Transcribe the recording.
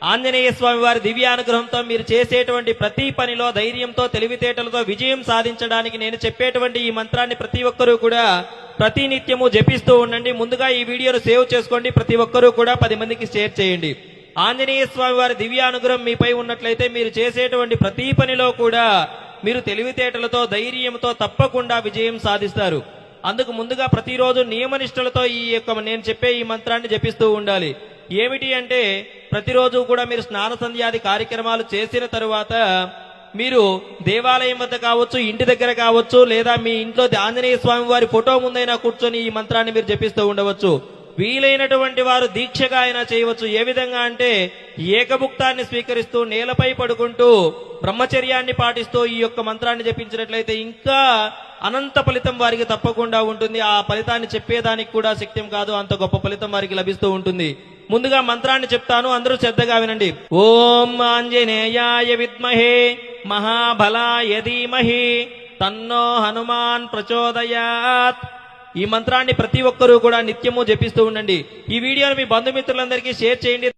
ఆంజనేయ స్వామి వారి దివ్యానుగ్రహంతో మీరు చేసేటువంటి ప్రతి పనిలో ధైర్యంతో తెలివితేటలతో విజయం సాధించడానికి నేను చెప్పేటువంటి ఈ మంత్రాన్ని ప్రతి ఒక్కరూ కూడా ప్రతి నిత్యము జపిస్తూ ఉండండి. ముందుగా ఈ వీడియోను సేవ్ చేసుకోండి. ప్రతి ఒక్కరూ కూడా 10 మందికి షేర్ చేయండి. ఆంజనేయ స్వామి వారి దివ్యానుగ్రహం మీపై ఉన్నట్లయితే మీరు చేసేటువంటి ప్రతి పనిలో కూడా మీరు తెలివితేటలతో ధైర్యంతో తప్పకుండా విజయం సాధిస్తారు. అందుకు ముందుగా ప్రతిరోజు నియమనిష్టలతో నేను చెప్పే ఈ మంత్రాన్ని జపిస్తూ ఉండాలి. ఏమిటి అంటే ప్రతిరోజు కూడా మీరు స్నాన సంధ్యాది కార్యక్రమాలు చేసిన తరువాత మీరు దేవాలయం వద్ద కావచ్చు, ఇంటి దగ్గర కావచ్చు, లేదా మీ ఇంట్లో ఆంజనేయ స్వామి వారి ఫోటో ముందైనా కూర్చొని ఈ మంత్రాన్ని మీరు జపిస్తూ ఉండవచ్చు. వీలైనటువంటి వారు దీక్షగా అయినా చేయవచ్చు. ఏ విధంగా అంటే ఏకభుక్తాన్ని స్వీకరిస్తూ నేలపై పడుకుంటూ బ్రహ్మచర్యాన్ని పాటిస్తూ ఈ యొక్క మంత్రాన్ని జపించినట్లయితే ఇంకా అనంత ఫలితం వారికి తప్పకుండా ఉంటుంది. ఆ ఫలితాన్ని చెప్పేదానికి కూడా శక్యం కాదు, అంత గొప్ప ఫలితం వారికి లభిస్తూ ఉంటుంది. ముందుగా మంత్రాన్ని చెప్తాను, అందరూ శ్రద్ధగా వినండి. ఓం ఆంజనేయాయ విద్మహే మహాబలాయ ధీమహి తన్నో హనుమాన్ ప్రచోదయాత్. ఈ మంత్రాన్ని ప్రతి ఒక్కరూ కూడా నిత్యము జపిస్తూ ఉండండి. ఈ వీడియోని మీ బంధుమిత్రులందరికీ షేర్ చేయండి.